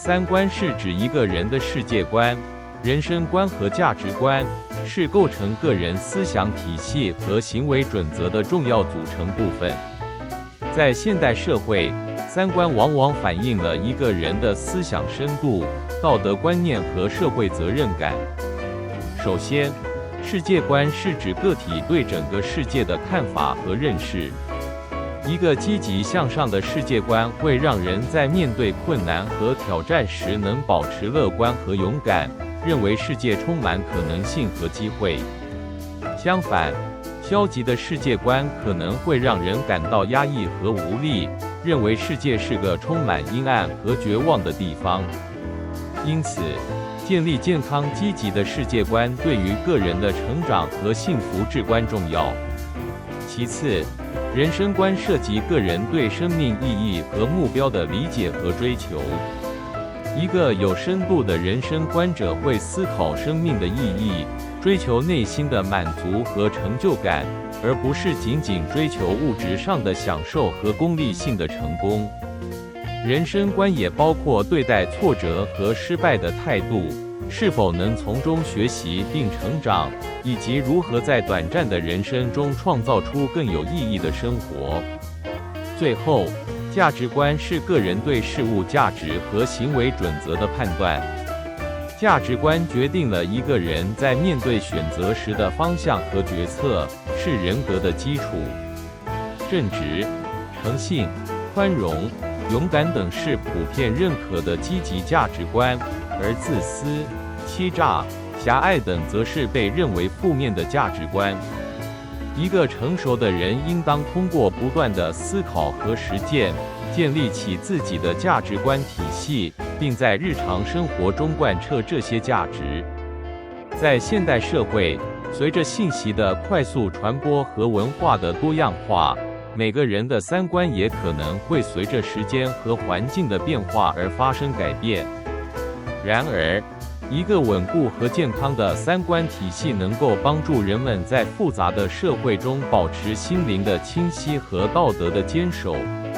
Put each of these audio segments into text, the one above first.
三观是指一个人的世界观、人生观和价值观，是构成个人思想体系和行为准则的重要组成部分。在现代社会，三观往往反映了一个人的思想深度、道德观念和社会责任感。首先，世界观是指个体对整个世界的看法和认识。一个积极向上的世界观会让人在面对困难和挑战时能保持乐观和勇敢，认为世界充满可能性和机会。相反，消极的世界观可能会让人感到压抑和无力，认为世界是个充满阴暗和绝望的地方。因此，建立健康积极的世界观对于个人的成长和幸福至关重要。其次，人生观涉及个人对生命意义和目标的理解和追求。一个有深度的人生观者会思考生命的意义，追求内心的满足和成就感，而不是仅仅追求物质上的享受和功利性的成功。人生观也包括对待挫折和失败的态度，是否能从中学习并成长，以及如何在短暂的人生中创造出更有意义的生活。最后，价值观是个人对事物价值和行为准则的判断。价值观决定了一个人在面对选择时的方向和决策，是人格的基础。正直、诚信、宽容、勇敢等是普遍认可的积极价值观，而自私、欺诈、狭隘等则是被认为负面的价值观。一个成熟的人应当通过不断的思考和实践，建立起自己的价值观体系，并在日常生活中贯彻这些价值。在现代社会，随着信息的快速传播和文化的多样化，每个人的三观也可能会随着时间和环境的变化而发生改变。然而，一个稳固和健康的三观体系能够帮助人们在复杂的社会中保持心灵的清晰和道德的坚守，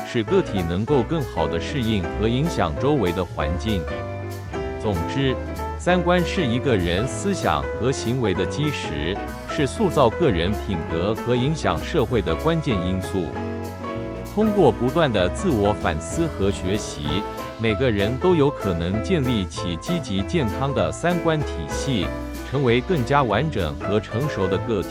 使个体能够更好地适应和影响周围的环境。总之，三观是一个人思想和行为的基石，是塑造个人品格和影响社会的关键因素。通过不断的自我反思和学习，每个人都有可能建立起积极健康的三观体系，成为更加完整和成熟的个体。